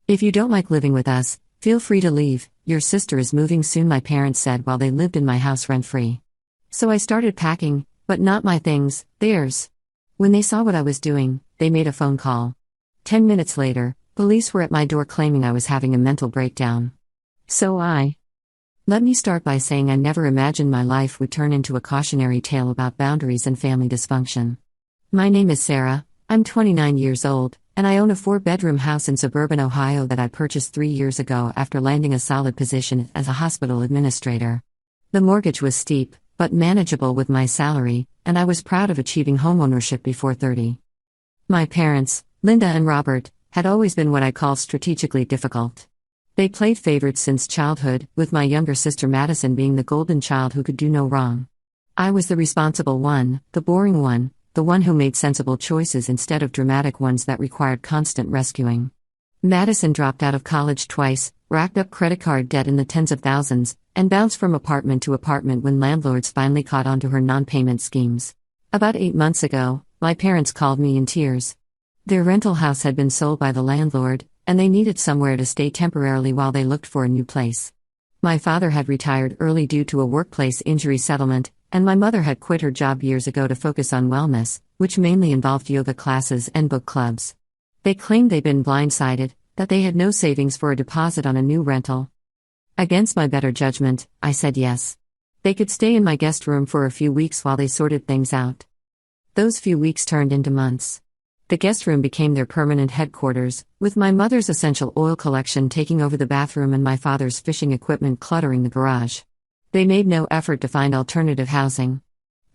If you don't like living with us, feel free to leave. Your sister is moving soon, my parents said while they lived in my house rent-free. So I started packing, but not my things, theirs. When they saw what I was doing, they made a phone call. 10 minutes later, police were at my door claiming I was having a mental breakdown. Let me start by saying I never imagined my life would turn into a cautionary tale about boundaries and family dysfunction. My name is Sarah, I'm 29 years old, and I own a 4-bedroom house in suburban Ohio that I purchased 3 years ago after landing a solid position as a hospital administrator. The mortgage was steep, but manageable with my salary, and I was proud of achieving homeownership before 30. My parents, Linda and Robert, had always been what I call strategically difficult. They played favorites since childhood, with my younger sister Madison being the golden child who could do no wrong. I was the responsible one, the boring one, the one who made sensible choices instead of dramatic ones that required constant rescuing. Madison dropped out of college twice, racked up credit card debt in the tens of thousands, and bounced from apartment to apartment when landlords finally caught on to her non-payment schemes. About 8 months ago, my parents called me in tears. Their rental house had been sold by the landlord, and they needed somewhere to stay temporarily while they looked for a new place. My father had retired early due to a workplace injury settlement, and my mother had quit her job years ago to focus on wellness, which mainly involved yoga classes and book clubs. They claimed they'd been blindsided, that they had no savings for a deposit on a new rental. Against my better judgment, I said yes. They could stay in my guest room for a few weeks while they sorted things out. Those few weeks turned into months. The guest room became their permanent headquarters, with my mother's essential oil collection taking over the bathroom and my father's fishing equipment cluttering the garage. They made no effort to find alternative housing.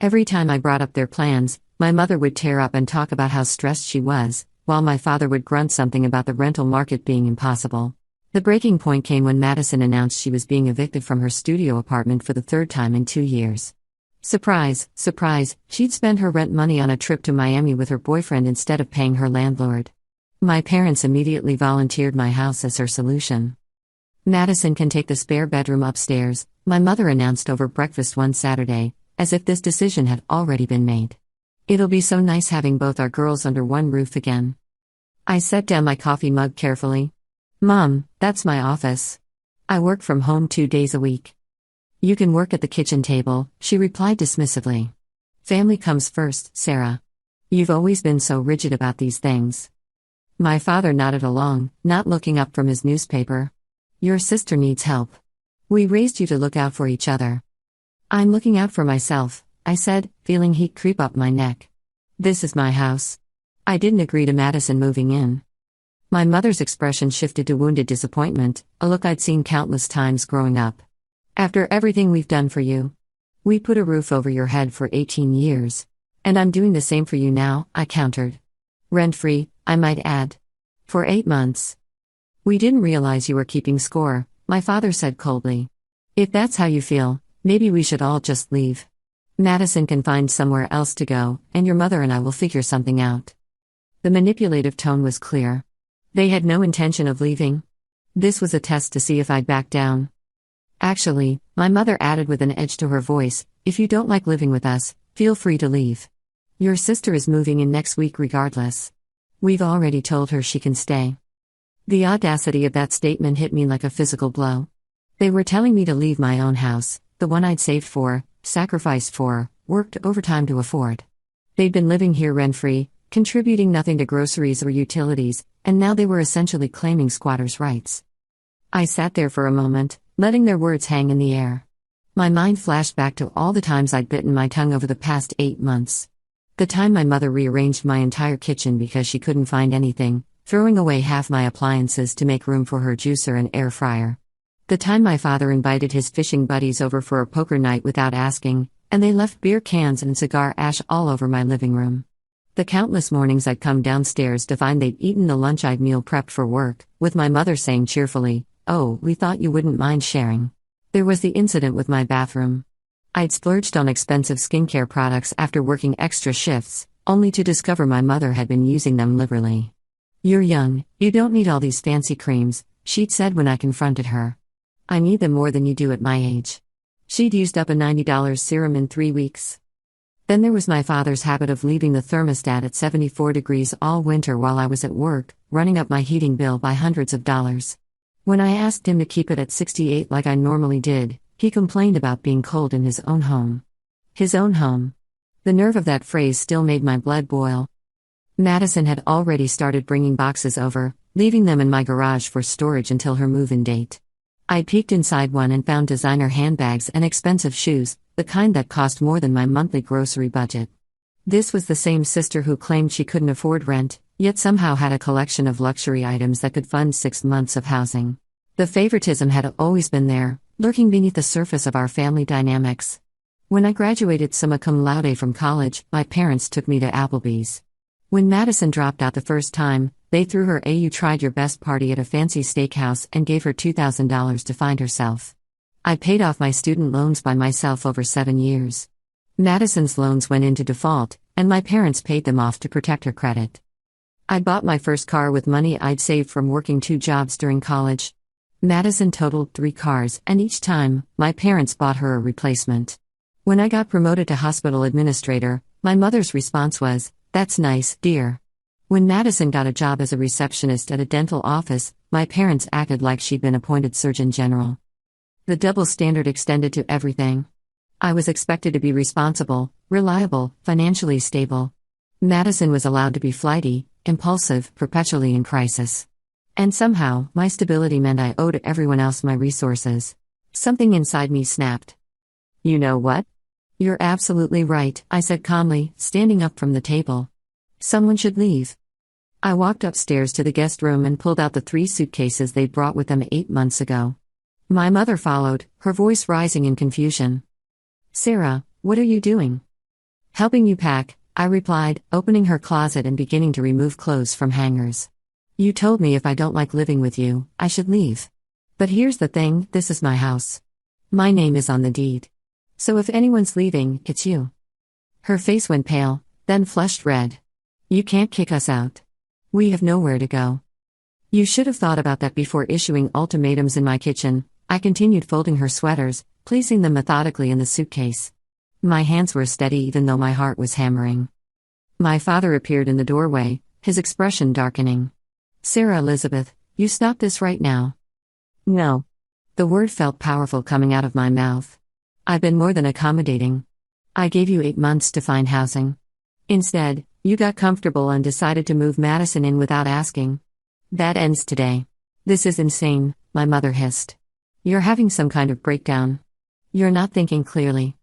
Every time I brought up their plans, my mother would tear up and talk about how stressed she was, while my father would grunt something about the rental market being impossible. The breaking point came when Madison announced she was being evicted from her studio apartment for the 3rd time in 2 years. Surprise, surprise, she'd spend her rent money on a trip to Miami with her boyfriend instead of paying her landlord. My parents immediately volunteered my house as her solution. Madison can take the spare bedroom upstairs, my mother announced over breakfast one Saturday, as if this decision had already been made. It'll be so nice having both our girls under one roof again. I set down my coffee mug carefully. Mom, that's my office. I work from home 2 days a week. You can work at the kitchen table, she replied dismissively. Family comes first, Sarah. You've always been so rigid about these things. My father nodded along, not looking up from his newspaper. Your sister needs help. We raised you to look out for each other. I'm looking out for myself, I said, feeling heat creep up my neck. This is my house. I didn't agree to Madison moving in. My mother's expression shifted to wounded disappointment, a look I'd seen countless times growing up. After everything we've done for you. We put a roof over your head for 18 years. And I'm doing the same for you now, I countered. Rent-free, I might add. For 8 months. We didn't realize you were keeping score, my father said coldly. If that's how you feel, maybe we should all just leave. Madison can find somewhere else to go, and your mother and I will figure something out. The manipulative tone was clear. They had no intention of leaving. This was a test to see if I'd back down. Actually, my mother added with an edge to her voice, if you don't like living with us, feel free to leave. Your sister is moving in next week regardless. We've already told her she can stay. The audacity of that statement hit me like a physical blow. They were telling me to leave my own house, the one I'd saved for, sacrificed for, worked overtime to afford. They'd been living here rent-free, contributing nothing to groceries or utilities, and now they were essentially claiming squatters' rights. I sat there for a moment, letting their words hang in the air. My mind flashed back to all the times I'd bitten my tongue over the past 8 months. The time my mother rearranged my entire kitchen because she couldn't find anything, throwing away half my appliances to make room for her juicer and air fryer. The time my father invited his fishing buddies over for a poker night without asking, and they left beer cans and cigar ash all over my living room. The countless mornings I'd come downstairs to find they'd eaten the lunch I'd meal prepped for work, with my mother saying cheerfully, "Oh, we thought you wouldn't mind sharing." There was the incident with my bathroom. I'd splurged on expensive skincare products after working extra shifts, only to discover my mother had been using them liberally. "You're young, you don't need all these fancy creams," she'd said when I confronted her. "I need them more than you do at my age." She'd used up a $90 serum in 3 weeks. Then there was my father's habit of leaving the thermostat at 74 degrees all winter while I was at work, running up my heating bill by hundreds of dollars. When I asked him to keep it at 68 like I normally did, he complained about being cold in his own home. His own home. The nerve of that phrase still made my blood boil. Madison had already started bringing boxes over, leaving them in my garage for storage until her move-in date. I peeked inside one and found designer handbags and expensive shoes, the kind that cost more than my monthly grocery budget. This was the same sister who claimed she couldn't afford rent, yet somehow had a collection of luxury items that could fund 6 months of housing. The favoritism had always been there, lurking beneath the surface of our family dynamics. When I graduated summa cum laude from college, my parents took me to Applebee's. When Madison dropped out the first time, they threw her a "you tried your best" party at a fancy steakhouse and gave her $2,000 to find herself. I paid off my student loans by myself over 7 years. Madison's loans went into default, and my parents paid them off to protect her credit. I bought my first car with money I'd saved from working 2 jobs during college. Madison totaled 3 cars, and each time, my parents bought her a replacement. When I got promoted to hospital administrator, my mother's response was, "That's nice, dear." When Madison got a job as a receptionist at a dental office, my parents acted like she'd been appointed Surgeon General. The double standard extended to everything. I was expected to be responsible, reliable, financially stable. Madison was allowed to be flighty, impulsive, perpetually in crisis. And somehow, my stability meant I owed everyone else my resources. Something inside me snapped. "You know what? You're absolutely right," I said calmly, standing up from the table. "Someone should leave." I walked upstairs to the guest room and pulled out the 3 suitcases they'd brought with them 8 months ago. My mother followed, her voice rising in confusion. "Sarah, what are you doing?" "Helping you pack," I replied, opening her closet and beginning to remove clothes from hangers. "You told me if I don't like living with you, I should leave. But here's the thing, this is my house. My name is on the deed. So if anyone's leaving, it's you." Her face went pale, then flushed red. "You can't kick us out. We have nowhere to go." "You should have thought about that before issuing ultimatums in my kitchen," I continued, folding her sweaters, placing them methodically in the suitcase. My hands were steady even though my heart was hammering. My father appeared in the doorway, his expression darkening. "Sarah Elizabeth, you stop this right now." "No." The word felt powerful coming out of my mouth. "I've been more than accommodating. I gave you 8 months to find housing. Instead, you got comfortable and decided to move Madison in without asking. That ends today." "This is insane," my mother hissed. "You're having some kind of breakdown. You're not thinking clearly."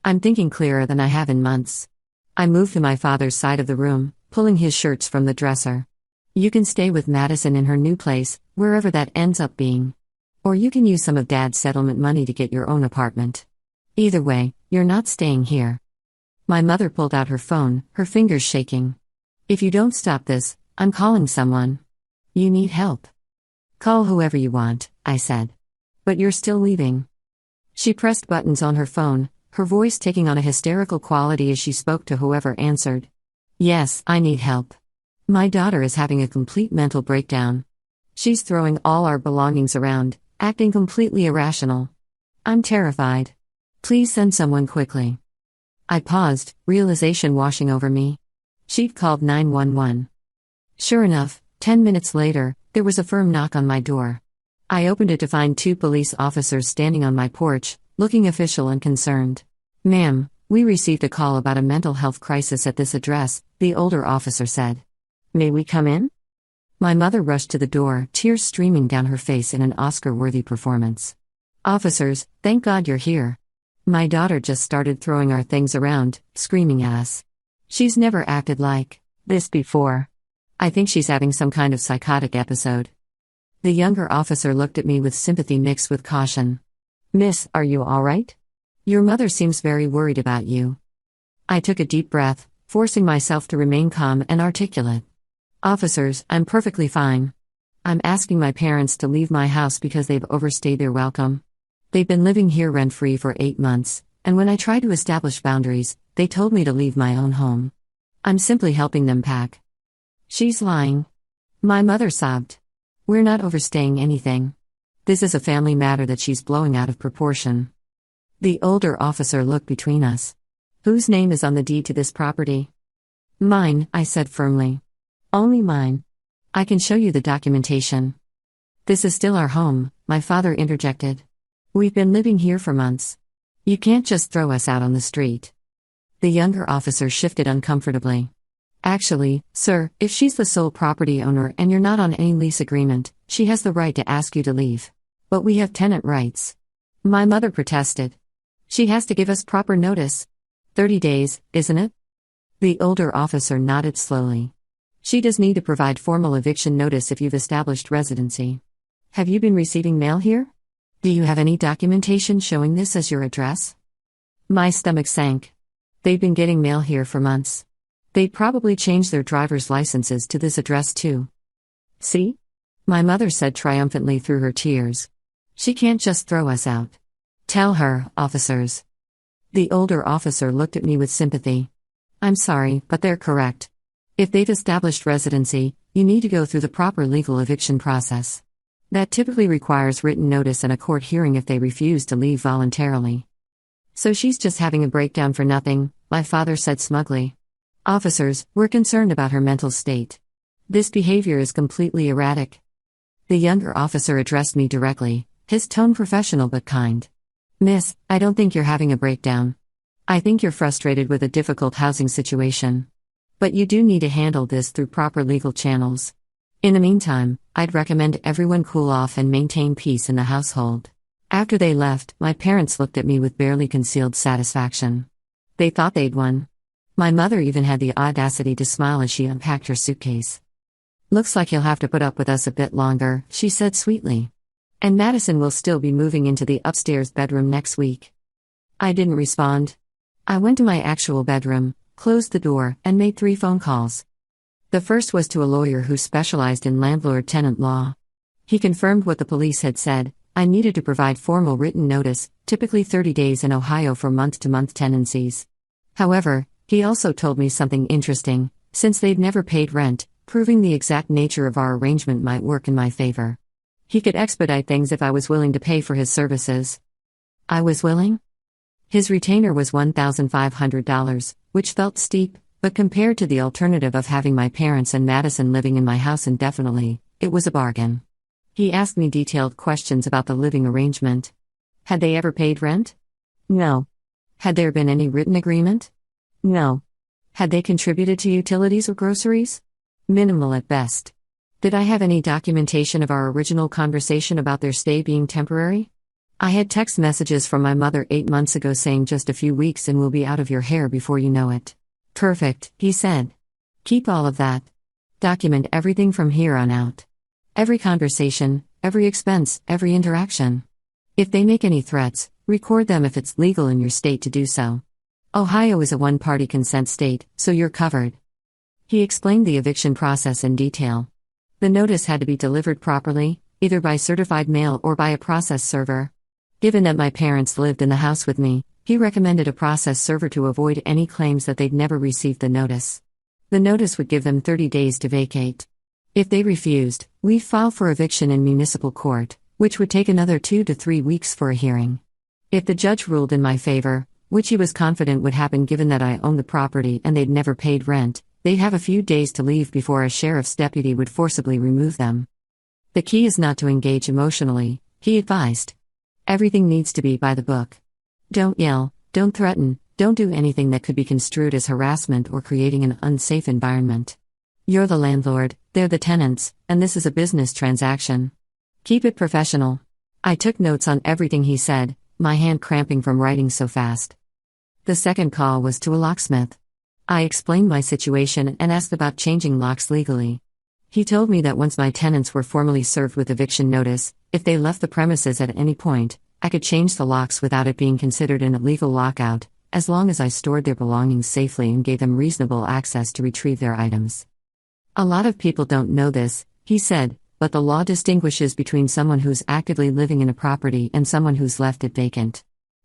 "I'm thinking clearer than I have in months." I moved to my father's side of the room, pulling his shirts from the dresser. "You can stay with Madison in her new place, wherever that ends up being. Or you can use some of Dad's settlement money to get your own apartment. Either way, you're not staying here." My mother pulled out her phone, her fingers shaking. "If you don't stop this, I'm calling someone." "You need help." "Call whoever you want," I said. "But you're still leaving." She pressed buttons on her phone, her voice taking on a hysterical quality as she spoke to whoever answered. "Yes, I need help. My daughter is having a complete mental breakdown. She's throwing all our belongings around, acting completely irrational. I'm terrified. Please send someone quickly." I paused, realization washing over me. She'd called 911. Sure enough, 10 minutes later, there was a firm knock on my door. I opened it to find 2 police officers standing on my porch, looking official and concerned. "Ma'am, we received a call about a mental health crisis at this address," the older officer said. "May we come in?" My mother rushed to the door, tears streaming down her face in an Oscar-worthy performance. "Officers, thank God you're here. My daughter just started throwing our things around, screaming at us. She's never acted like this before. I think she's having some kind of psychotic episode." The younger officer looked at me with sympathy mixed with caution. "Miss, are you all right? Your mother seems very worried about you." I took a deep breath, forcing myself to remain calm and articulate. "Officers, I'm perfectly fine. I'm asking my parents to leave my house because they've overstayed their welcome. They've been living here rent-free for 8 months, and when I tried to establish boundaries, they told me to leave my own home. I'm simply helping them pack." "She's lying." My mother sobbed. "We're not overstaying anything. This is a family matter that she's blowing out of proportion." The older officer looked between us. Whose name is on the deed to this property? Mine, I said firmly. Only mine. I can show you the documentation. This is still our home, my father interjected. We've been living here for months. You can't just throw us out on the street. The younger officer shifted uncomfortably. Actually, sir, if she's the sole property owner and you're not on any lease agreement, she has the right to ask you to leave. But we have tenant rights. My mother protested. She has to give us proper notice. 30 days, isn't it? The older officer nodded slowly. She does need to provide formal eviction notice if you've established residency. Have you been receiving mail here? Do you have any documentation showing this as your address? My stomach sank. They've been getting mail here for months. They'd probably changed their driver's licenses to this address too. See? My mother said triumphantly through her tears. She can't just throw us out. Tell her, officers. The older officer looked at me with sympathy. I'm sorry, but they're correct. If they've established residency, you need to go through the proper legal eviction process. That typically requires written notice and a court hearing if they refuse to leave voluntarily. So she's just having a breakdown for nothing, my father said smugly. Officers, we're concerned about her mental state. This behavior is completely erratic. The younger officer addressed me directly, his tone professional but kind. Miss, I don't think you're having a breakdown. I think you're frustrated with a difficult housing situation. But you do need to handle this through proper legal channels. In the meantime, I'd recommend everyone cool off and maintain peace in the household. After they left, my parents looked at me with barely concealed satisfaction. They thought they'd won. My mother even had the audacity to smile as she unpacked her suitcase. Looks like you'll have to put up with us a bit longer, she said sweetly. And Madison will still be moving into the upstairs bedroom next week. I didn't respond. I went to my actual bedroom, closed the door, and made 3 phone calls. The first was to a lawyer who specialized in landlord-tenant law. He confirmed what the police had said. I needed to provide formal written notice, typically 30 days in Ohio for month-to-month tenancies. However, he also told me something interesting. Since they'd never paid rent, proving the exact nature of our arrangement might work in my favor. He could expedite things if I was willing to pay for his services. I was willing? His retainer was $1,500, which felt steep, but compared to the alternative of having my parents and Madison living in my house indefinitely, it was a bargain. He asked me detailed questions about the living arrangement. Had they ever paid rent? No. Had there been any written agreement? No. Had they contributed to utilities or groceries? Minimal at best. Did I have any documentation of our original conversation about their stay being temporary? I had text messages from my mother 8 months ago saying just a few weeks and we'll be out of your hair before you know it. Perfect, he said. Keep all of that. Document everything from here on out. Every conversation, every expense, every interaction. If they make any threats, record them if it's legal in your state to do so. Ohio is a one-party consent state, so you're covered. He explained the eviction process in detail. The notice had to be delivered properly, either by certified mail or by a process server. Given that my parents lived in the house with me, he recommended a process server to avoid any claims that they'd never received the notice. The notice would give them 30 days to vacate. If they refused, we'd file for eviction in municipal court, which would take another 2 to 3 weeks for a hearing. If the judge ruled in my favor, which he was confident would happen given that I owned the property and they'd never paid rent, they'd have a few days to leave before a sheriff's deputy would forcibly remove them. The key is not to engage emotionally, he advised. Everything needs to be by the book. Don't yell, don't threaten, don't do anything that could be construed as harassment or creating an unsafe environment. You're the landlord, they're the tenants, and this is a business transaction. Keep it professional. I took notes on everything he said, my hand cramping from writing so fast. The second call was to a locksmith. I explained my situation and asked about changing locks legally. He told me that once my tenants were formally served with eviction notice, if they left the premises at any point, I could change the locks without it being considered an illegal lockout, as long as I stored their belongings safely and gave them reasonable access to retrieve their items. A lot of people don't know this, he said, but the law distinguishes between someone who's actively living in a property and someone who's left it vacant.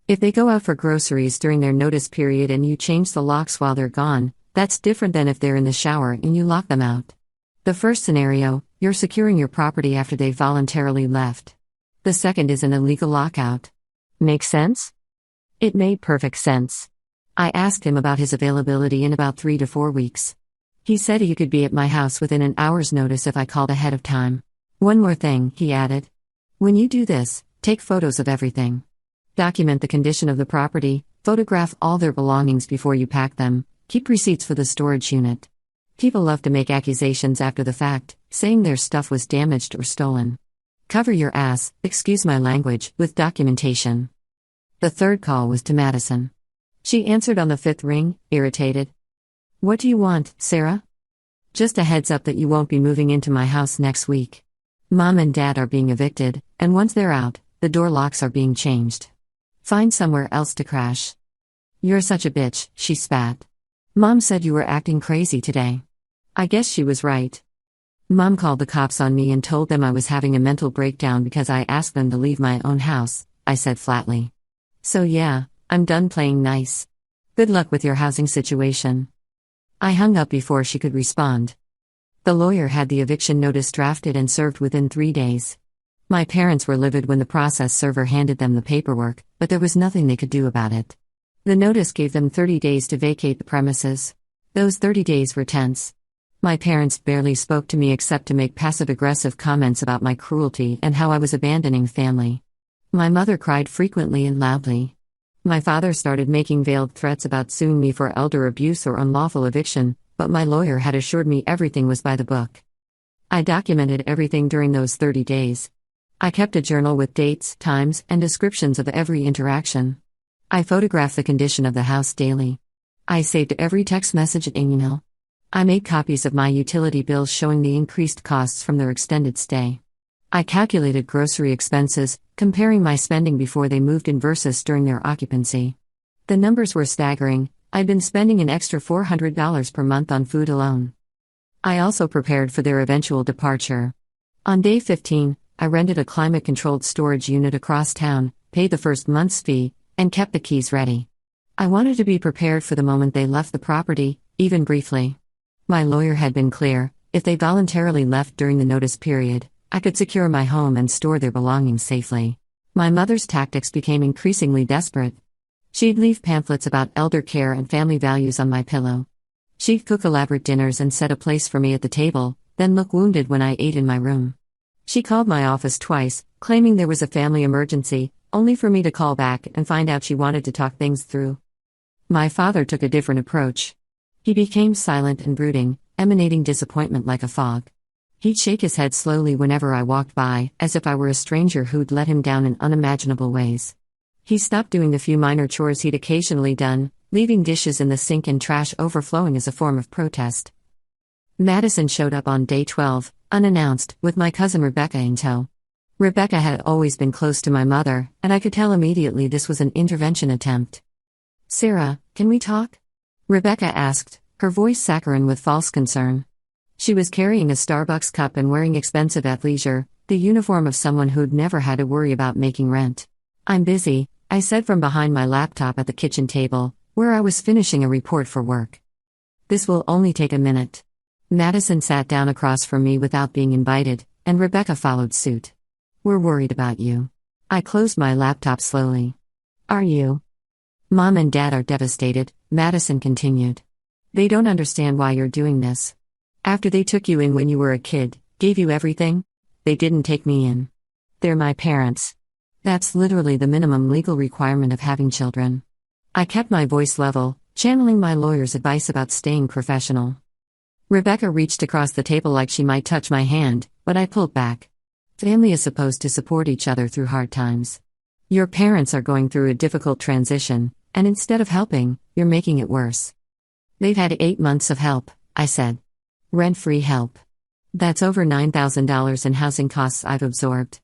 If they go out for groceries during their notice period and you change the locks while they're gone, that's different than if they're in the shower and you lock them out. The first scenario, you're securing your property after they've voluntarily left. The second is an illegal lockout. Make sense? It made perfect sense. I asked him about his availability in about 3 to 4 weeks. He said he could be at my house within an hour's notice if I called ahead of time. One more thing, he added. When you do this, take photos of everything. Document the condition of the property, photograph all their belongings before you pack them, keep receipts for the storage unit. People love to make accusations after the fact, saying their stuff was damaged or stolen. Cover your ass, excuse my language, with documentation. The third call was to Madison. She answered on the fifth ring, irritated. What do you want, Sarah? Just a heads up that you won't be moving into my house next week. Mom and Dad are being evicted, and once they're out, the door locks are being changed. Find somewhere else to crash. You're such a bitch, she spat. Mom said you were acting crazy today. I guess she was right. Mom called the cops on me and told them I was having a mental breakdown because I asked them to leave my own house, I said flatly. So yeah, I'm done playing nice. Good luck with your housing situation. I hung up before she could respond. The lawyer had the eviction notice drafted and served within 3 days. My parents were livid when the process server handed them the paperwork, but there was nothing they could do about it. The notice gave them 30 days to vacate the premises. Those 30 days were tense. My parents barely spoke to me except to make passive-aggressive comments about my cruelty and how I was abandoning family. My mother cried frequently and loudly. My father started making veiled threats about suing me for elder abuse or unlawful eviction, but my lawyer had assured me everything was by the book. I documented everything during those 30 days. I kept a journal with dates, times, and descriptions of every interaction. I photographed the condition of the house daily. I saved every text message and email. I made copies of my utility bills showing the increased costs from their extended stay. I calculated grocery expenses, comparing my spending before they moved in versus during their occupancy. The numbers were staggering. I'd been spending an extra $400 per month on food alone. I also prepared for their eventual departure. On day 15, I rented a climate-controlled storage unit across town, paid the first month's fee, and kept the keys ready. I wanted to be prepared for the moment they left the property, even briefly. My lawyer had been clear, if they voluntarily left during the notice period, I could secure my home and store their belongings safely. My mother's tactics became increasingly desperate. She'd leave pamphlets about elder care and family values on my pillow. She'd cook elaborate dinners and set a place for me at the table, then look wounded when I ate in my room. She called my office twice, claiming there was a family emergency, only for me to call back and find out she wanted to talk things through. My father took a different approach. He became silent and brooding, emanating disappointment like a fog. He'd shake his head slowly whenever I walked by, as if I were a stranger who'd let him down in unimaginable ways. He stopped doing the few minor chores he'd occasionally done, leaving dishes in the sink and trash overflowing as a form of protest. Madison showed up on day 12, unannounced, with my cousin Rebecca in tow. Rebecca had always been close to my mother, and I could tell immediately this was an intervention attempt. Sarah, can we talk? Rebecca asked, her voice saccharine with false concern. She was carrying a Starbucks cup and wearing expensive athleisure, the uniform of someone who'd never had to worry about making rent. I'm busy, I said from behind my laptop at the kitchen table, where I was finishing a report for work. This will only take a minute. Madison sat down across from me without being invited, and Rebecca followed suit. We're worried about you. I closed my laptop slowly. Are you? Mom and Dad are devastated, Madison continued. They don't understand why you're doing this. After they took you in when you were a kid, gave you everything, they didn't take me in. They're my parents. That's literally the minimum legal requirement of having children. I kept my voice level, channeling my lawyer's advice about staying professional. Rebecca reached across the table like she might touch my hand, but I pulled back. Family is supposed to support each other through hard times. Your parents are going through a difficult transition, and instead of helping, you're making it worse. They've had 8 months of help, I said. Rent-free help. That's over $9,000 in housing costs I've absorbed.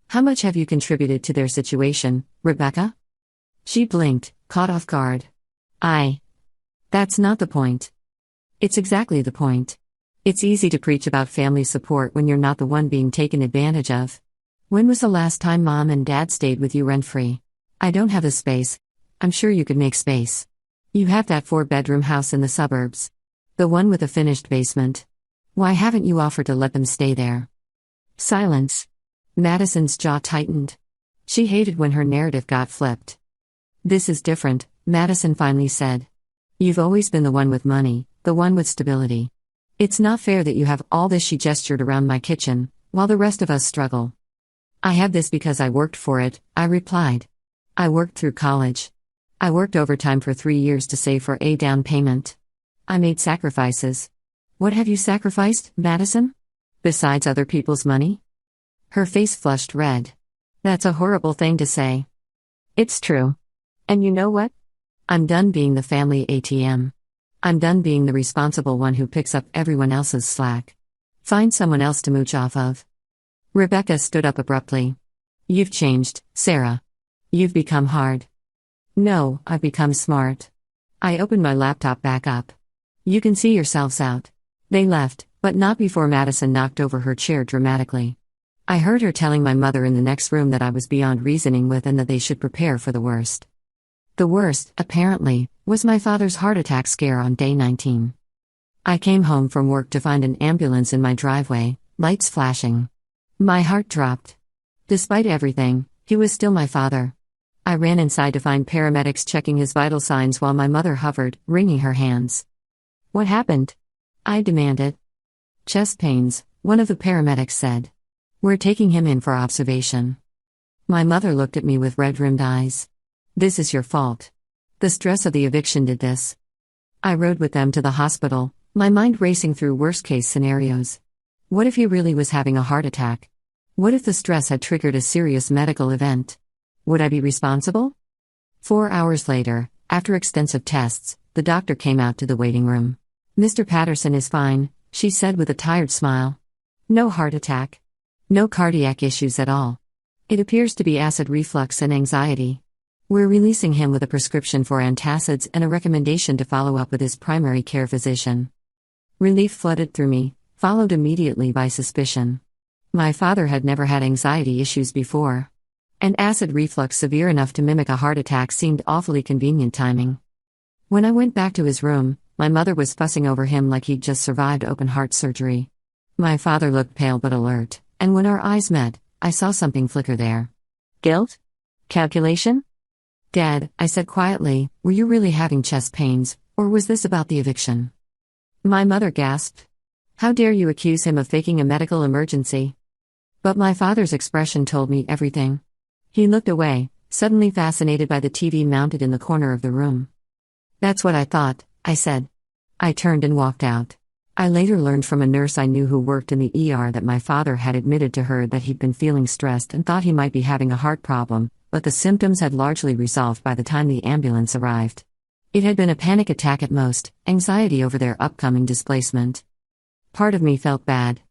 How much have you contributed to their situation, Rebecca? She blinked, caught off guard. That's not the point. It's exactly the point. It's easy to preach about family support when you're not the one being taken advantage of. When was the last time Mom and Dad stayed with you rent-free? I don't have the space. I'm sure you could make space. You have that 4-bedroom house in the suburbs. The one with a finished basement. Why haven't you offered to let them stay there? Silence. Madison's jaw tightened. She hated when her narrative got flipped. This is different, Madison finally said. You've always been the one with money, the one with stability. It's not fair that you have all this. She gestured around my kitchen, while the rest of us struggle. I have this because I worked for it, I replied. I worked through college. I worked overtime for 3 years to save for a down payment. I made sacrifices. What have you sacrificed, Madison? Besides other people's money? Her face flushed red. That's a horrible thing to say. It's true. And you know what? I'm done being the family ATM. I'm done being the responsible one who picks up everyone else's slack. Find someone else to mooch off of. Rebecca stood up abruptly. You've changed, Sarah. You've become hard. No, I've become smart. I opened my laptop back up. You can see yourselves out. They left, but not before Madison knocked over her chair dramatically. I heard her telling my mother in the next room that I was beyond reasoning with and that they should prepare for the worst. The worst, apparently, was my father's heart attack scare on day 19. I came home from work to find an ambulance in my driveway, lights flashing. My heart dropped. Despite everything, he was still my father. I ran inside to find paramedics checking his vital signs while my mother hovered, wringing her hands. What happened? I demanded. Chest pains, one of the paramedics said. We're taking him in for observation. My mother looked at me with red-rimmed eyes. This is your fault. The stress of the eviction did this. I rode with them to the hospital, my mind racing through worst-case scenarios. What if he really was having a heart attack? What if the stress had triggered a serious medical event? Would I be responsible? 4 hours later, after extensive tests, the doctor came out to the waiting room. Mr. Patterson is fine, she said with a tired smile. No heart attack. No cardiac issues at all. It appears to be acid reflux and anxiety. We're releasing him with a prescription for antacids and a recommendation to follow up with his primary care physician. Relief flooded through me, followed immediately by suspicion. My father had never had anxiety issues before. And acid reflux severe enough to mimic a heart attack seemed awfully convenient timing. When I went back to his room, my mother was fussing over him like he'd just survived open-heart surgery. My father looked pale but alert, and when our eyes met, I saw something flicker there. Guilt? Calculation? Dad, I said quietly, were you really having chest pains, or was this about the eviction? My mother gasped. How dare you accuse him of faking a medical emergency? But my father's expression told me everything. He looked away, suddenly fascinated by the TV mounted in the corner of the room. That's what I thought, I said. I turned and walked out. I later learned from a nurse I knew who worked in the ER that my father had admitted to her that he'd been feeling stressed and thought he might be having a heart problem, but the symptoms had largely resolved by the time the ambulance arrived. It had been a panic attack at most, anxiety over their upcoming displacement. Part of me felt bad.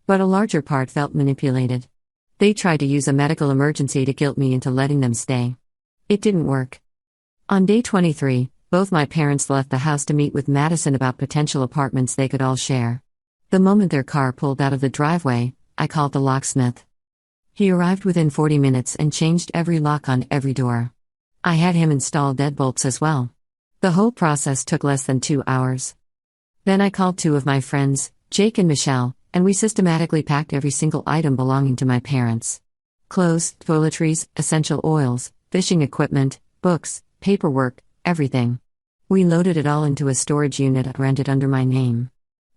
But a larger part felt manipulated. They tried to use a medical emergency to guilt me into letting them stay. It didn't work. On day 23, both my parents left the house to meet with Madison about potential apartments they could all share. The moment their car pulled out of the driveway, I called the locksmith. He arrived within 40 minutes and changed every lock on every door. I had him install deadbolts as well. The whole process took less than 2 hours. Then I called 2 of my friends, Jake and Michelle, and we systematically packed every single item belonging to my parents. Clothes, toiletries, essential oils, fishing equipment, books, paperwork, everything. We loaded it all into a storage unit I rented under my name.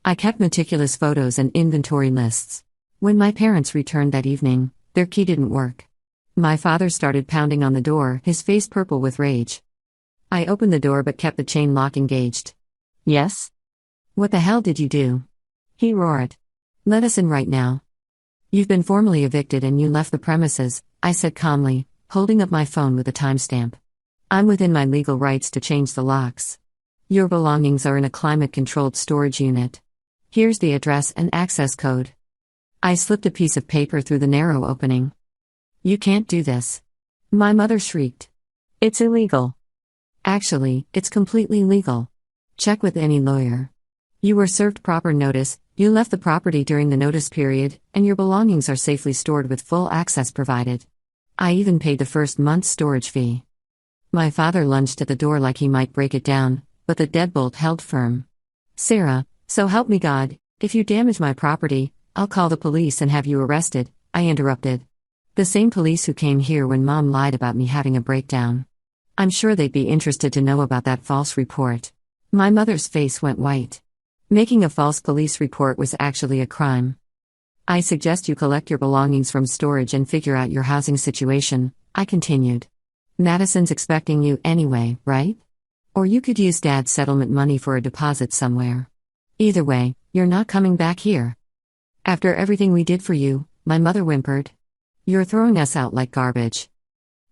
I kept meticulous photos and inventory lists. When my parents returned that evening, their key didn't work. My father started pounding on the door, his face purple with rage. I opened the door but kept the chain lock engaged. Yes? What the hell did you do? He roared. Let us in right now. You've been formally evicted and you left the premises, I said calmly, holding up my phone with a timestamp. I'm within my legal rights to change the locks. Your belongings are in a climate-controlled storage unit. Here's the address and access code. I slipped a piece of paper through the narrow opening. You can't do this. My mother shrieked. It's illegal. Actually, it's completely legal. Check with any lawyer. You were served proper notice, you left the property during the notice period, and your belongings are safely stored with full access provided. I even paid the first month's storage fee. My father lunged at the door like he might break it down, but the deadbolt held firm. Sarah, so help me God, if you damage my property, I'll call the police and have you arrested, I interrupted. The same police who came here when Mom lied about me having a breakdown. I'm sure they'd be interested to know about that false report. My mother's face went white. Making a false police report was actually a crime. I suggest you collect your belongings from storage and figure out your housing situation, I continued. Madison's expecting you anyway, right? Or you could use Dad's settlement money for a deposit somewhere. Either way, you're not coming back here. After everything we did for you, my mother whimpered. You're throwing us out like garbage.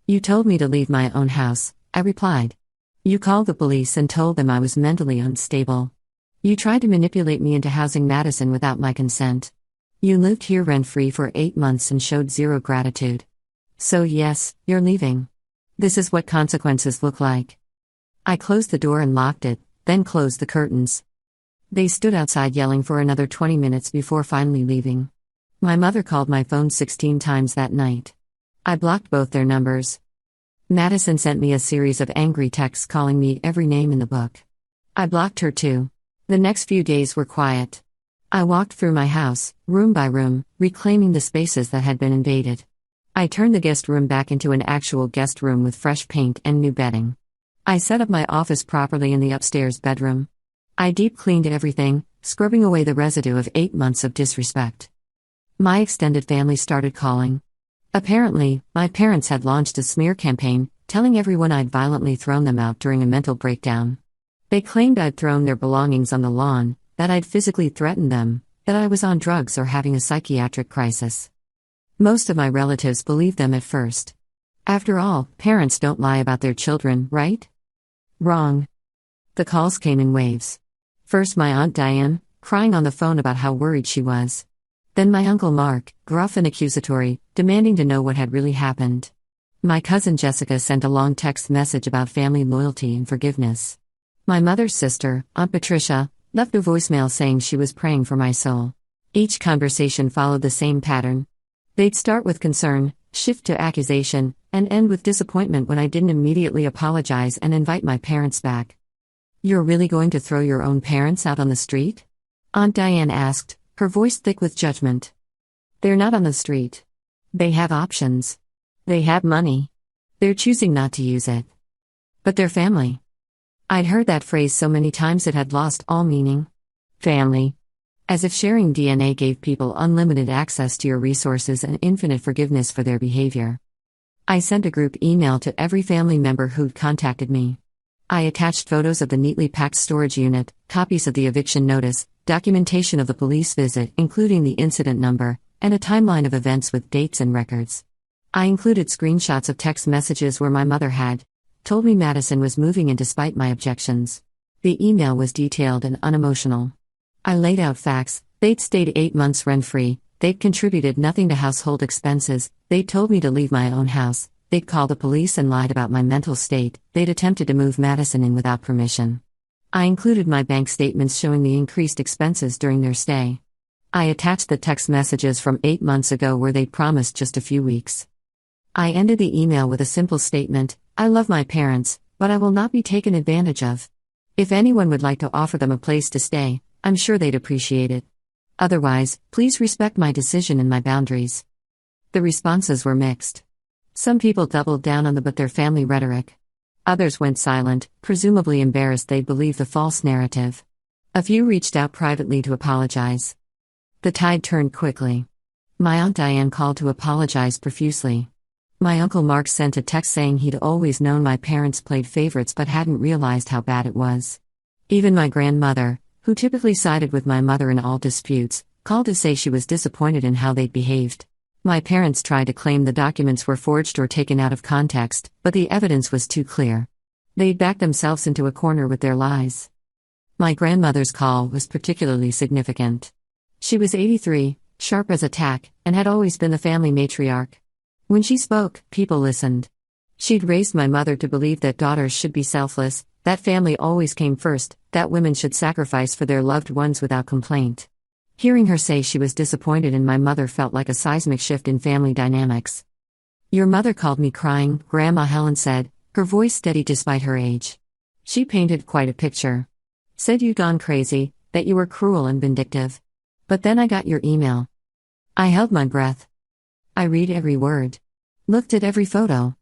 You told me to leave my own house, I replied. You called the police and told them I was mentally unstable. You tried to manipulate me into housing Madison without my consent. You lived here rent-free for 8 months and showed zero gratitude. So yes, you're leaving. This is what consequences look like. I closed the door and locked it, then closed the curtains. They stood outside yelling for another 20 minutes before finally leaving. My mother called my phone 16 times that night. I blocked both their numbers. Madison sent me a series of angry texts calling me every name in the book. I blocked her too. The next few days were quiet. I walked through my house, room by room, reclaiming the spaces that had been invaded. I turned the guest room back into an actual guest room with fresh paint and new bedding. I set up my office properly in the upstairs bedroom. I deep cleaned everything, scrubbing away the residue of 8 months of disrespect. My extended family started calling. Apparently, my parents had launched a smear campaign, telling everyone I'd violently thrown them out during a mental breakdown. They claimed I'd thrown their belongings on the lawn, that I'd physically threatened them, that I was on drugs or having a psychiatric crisis. Most of my relatives believed them at first. After all, parents don't lie about their children, right? Wrong. The calls came in waves. First my Aunt Diane, crying on the phone about how worried she was. Then my Uncle Mark, gruff and accusatory, demanding to know what had really happened. My cousin Jessica sent a long text message about family loyalty and forgiveness. My mother's sister, Aunt Patricia, left a voicemail saying she was praying for my soul. Each conversation followed the same pattern. They'd start with concern, shift to accusation, and end with disappointment when I didn't immediately apologize and invite my parents back. You're really going to throw your own parents out on the street? Aunt Diane asked, her voice thick with judgment. They're not on the street. They have options. They have money. They're choosing not to use it. But they're family. I'd heard that phrase so many times it had lost all meaning. Family. As if sharing DNA gave people unlimited access to your resources and infinite forgiveness for their behavior. I sent a group email to every family member who'd contacted me. I attached photos of the neatly packed storage unit, copies of the eviction notice, documentation of the police visit including the incident number, and a timeline of events with dates and records. I included screenshots of text messages where my mother had told me Madison was moving in despite my objections. The email was detailed and unemotional. I laid out facts: they'd stayed 8 months rent-free, they'd contributed nothing to household expenses, they'd told me to leave my own house, they'd called the police and lied about my mental state, they'd attempted to move Madison in without permission. I included my bank statements showing the increased expenses during their stay. I attached the text messages from 8 months ago where they'd promised just a few weeks. I ended the email with a simple statement: I love my parents, but I will not be taken advantage of. If anyone would like to offer them a place to stay, I'm sure they'd appreciate it. Otherwise, please respect my decision and my boundaries. The responses were mixed. Some people doubled down on the but their family rhetoric. Others went silent, presumably embarrassed they'd believe the false narrative. A few reached out privately to apologize. The tide turned quickly. My Aunt Diane called to apologize profusely. My Uncle Mark sent a text saying he'd always known my parents played favorites but hadn't realized how bad it was. Even my grandmother, who typically sided with my mother in all disputes, called to say she was disappointed in how they'd behaved. My parents tried to claim the documents were forged or taken out of context, but the evidence was too clear. They'd backed themselves into a corner with their lies. My grandmother's call was particularly significant. She was 83, sharp as a tack, and had always been the family matriarch. When she spoke, people listened. She'd raised my mother to believe that daughters should be selfless, that family always came first, that women should sacrifice for their loved ones without complaint. Hearing her say she was disappointed in my mother felt like a seismic shift in family dynamics. Your mother called me crying, Grandma Helen said, her voice steady despite her age. She painted quite a picture. Said you'd gone crazy, that you were cruel and vindictive. But then I got your email. I held my breath. I read every word. Looked at every photo.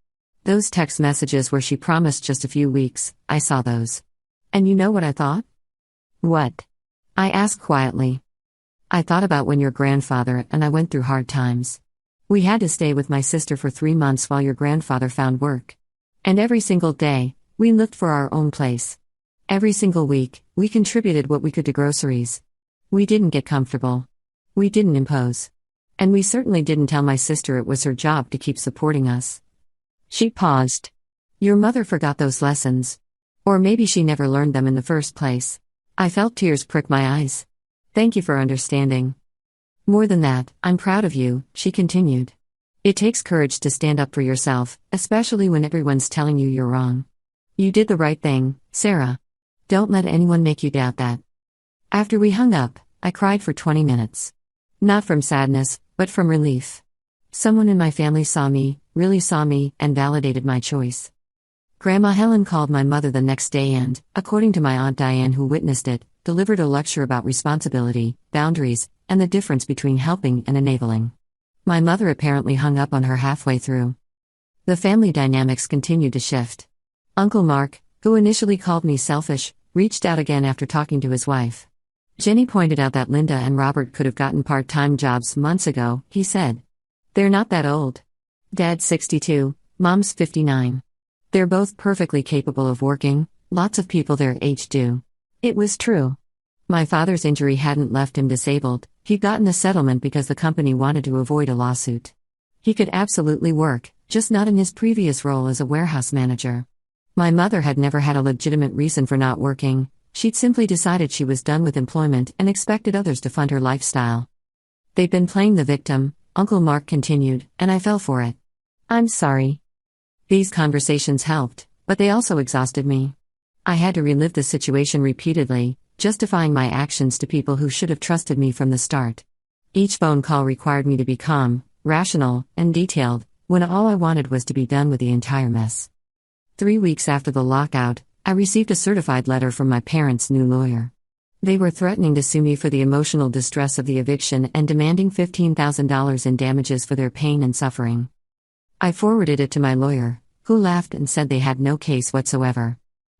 Those text messages where she promised just a few weeks, I saw those. And you know what I thought? What? I asked quietly. I thought about when your grandfather and I went through hard times. We had to stay with my sister for 3 months while your grandfather found work. And every single day, we looked for our own place. Every single week, we contributed what we could to groceries. We didn't get comfortable. We didn't impose. And we certainly didn't tell my sister it was her job to keep supporting us. She paused. Your mother forgot those lessons. Or maybe she never learned them in the first place. I felt tears prick my eyes. Thank you for understanding. More than that, I'm proud of you, she continued. It takes courage to stand up for yourself, especially when everyone's telling you you're wrong. You did the right thing, Sarah. Don't let anyone make you doubt that. After we hung up, I cried for 20 minutes. Not from sadness, but from relief. Someone in my family saw me, really saw me, and validated my choice. Grandma Helen called my mother the next day and, according to my Aunt Diane who witnessed it, delivered a lecture about responsibility, boundaries, and the difference between helping and enabling. My mother apparently hung up on her halfway through. The family dynamics continued to shift. Uncle Mark, who initially called me selfish, reached out again after talking to his wife. Jenny pointed out that Linda and Robert could have gotten part-time jobs months ago, he said. They're not that old. Dad's 62, Mom's 59. They're both perfectly capable of working, lots of people their age do. It was true. My father's injury hadn't left him disabled, he'd gotten a settlement because the company wanted to avoid a lawsuit. He could absolutely work, just not in his previous role as a warehouse manager. My mother had never had a legitimate reason for not working, she'd simply decided she was done with employment and expected others to fund her lifestyle. They'd been playing the victim, Uncle Mark continued, and I fell for it. I'm sorry. These conversations helped, but they also exhausted me. I had to relive the situation repeatedly, justifying my actions to people who should have trusted me from the start. Each phone call required me to be calm, rational, and detailed, when all I wanted was to be done with the entire mess. 3 weeks after the lockout, I received a certified letter from my parents' new lawyer. They were threatening to sue me for the emotional distress of the eviction and demanding $15,000 in damages for their pain and suffering. I forwarded it to my lawyer, who laughed and said they had no case whatsoever.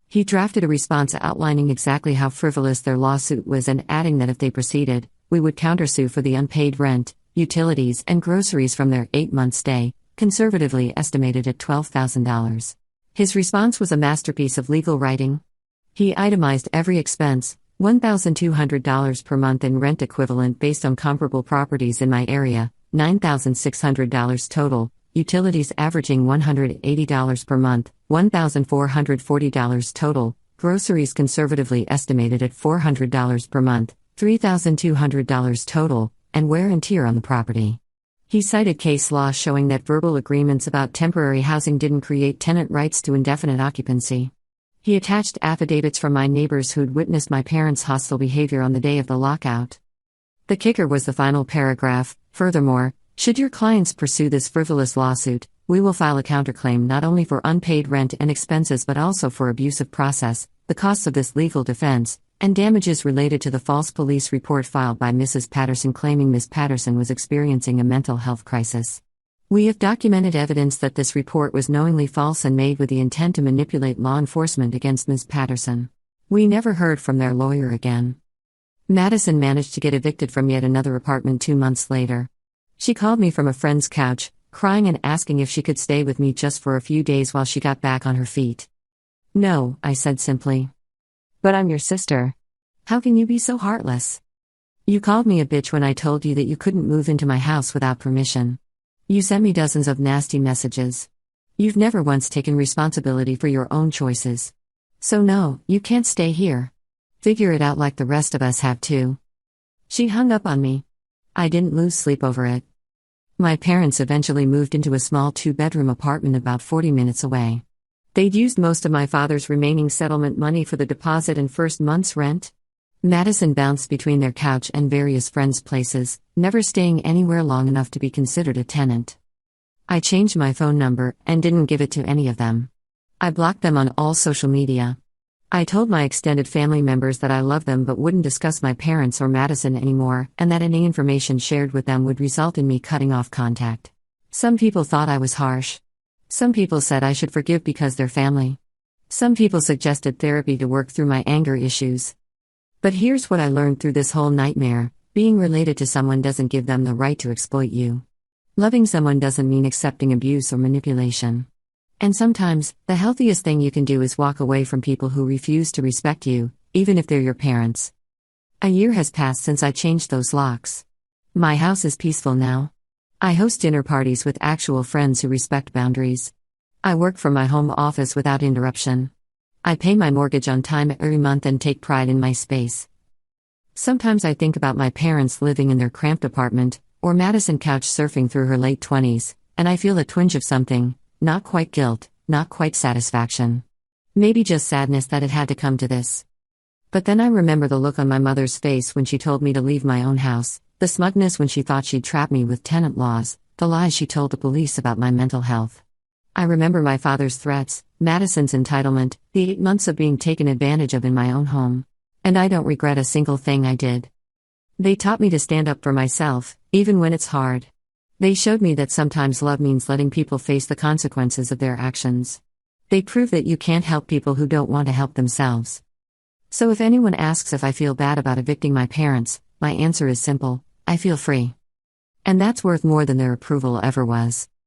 He drafted a response outlining exactly how frivolous their lawsuit was and adding that if they proceeded, we would countersue for the unpaid rent, utilities, and groceries from their 8-month stay, conservatively estimated at $12,000. His response was a masterpiece of legal writing. He itemized every expense, $1,200 per month in rent equivalent based on comparable properties in my area, $9,600 total, utilities averaging $180 per month, $1,440 total, groceries conservatively estimated at $400 per month, $3,200 total, and wear and tear on the property. He cited case law showing that verbal agreements about temporary housing didn't create tenant rights to indefinite occupancy. He attached affidavits from my neighbors who'd witnessed my parents' hostile behavior on the day of the lockout. The kicker was the final paragraph. Furthermore, should your clients pursue this frivolous lawsuit, we will file a counterclaim not only for unpaid rent and expenses but also for abusive process, the costs of this legal defense, and damages related to the false police report filed by Mrs. Patterson claiming Ms. Patterson was experiencing a mental health crisis. We have documented evidence that this report was knowingly false and made with the intent to manipulate law enforcement against Ms. Patterson. We never heard from their lawyer again. Madison managed to get evicted from yet another apartment 2 months later. She called me from a friend's couch, crying and asking if she could stay with me just for a few days while she got back on her feet. No, I said simply. But I'm your sister. How can you be so heartless? You called me a bitch when I told you that you couldn't move into my house without permission. You sent me dozens of nasty messages. You've never once taken responsibility for your own choices. So no, you can't stay here. Figure it out like the rest of us have too. She hung up on me. I didn't lose sleep over it. My parents eventually moved into a small 2-bedroom apartment about 40 minutes away. They'd used most of my father's remaining settlement money for the deposit and first month's rent. Madison bounced between their couch and various friends' places, never staying anywhere long enough to be considered a tenant. I changed my phone number and didn't give it to any of them. I blocked them on all social media. I told my extended family members that I loved them but wouldn't discuss my parents or Madison anymore, and that any information shared with them would result in me cutting off contact. Some people thought I was harsh. Some people said I should forgive because they're family. Some people suggested therapy to work through my anger issues. But here's what I learned through this whole nightmare: being related to someone doesn't give them the right to exploit you. Loving someone doesn't mean accepting abuse or manipulation. And sometimes, the healthiest thing you can do is walk away from people who refuse to respect you, even if they're your parents. A year has passed since I changed those locks. My house is peaceful now. I host dinner parties with actual friends who respect boundaries. I work from my home office without interruption. I pay my mortgage on time every month and take pride in my space. Sometimes I think about my parents living in their cramped apartment, or Madison couch surfing through her late 20s, and I feel a twinge of something, not quite guilt, not quite satisfaction. Maybe just sadness that it had to come to this. But then I remember the look on my mother's face when she told me to leave my own house, the smugness when she thought she'd trap me with tenant laws, the lies she told the police about my mental health. I remember my father's threats, Madison's entitlement, the 8 months of being taken advantage of in my own home. And I don't regret a single thing I did. They taught me to stand up for myself, even when it's hard. They showed me that sometimes love means letting people face the consequences of their actions. They prove that you can't help people who don't want to help themselves. So if anyone asks if I feel bad about evicting my parents, my answer is simple: I feel free. And that's worth more than their approval ever was.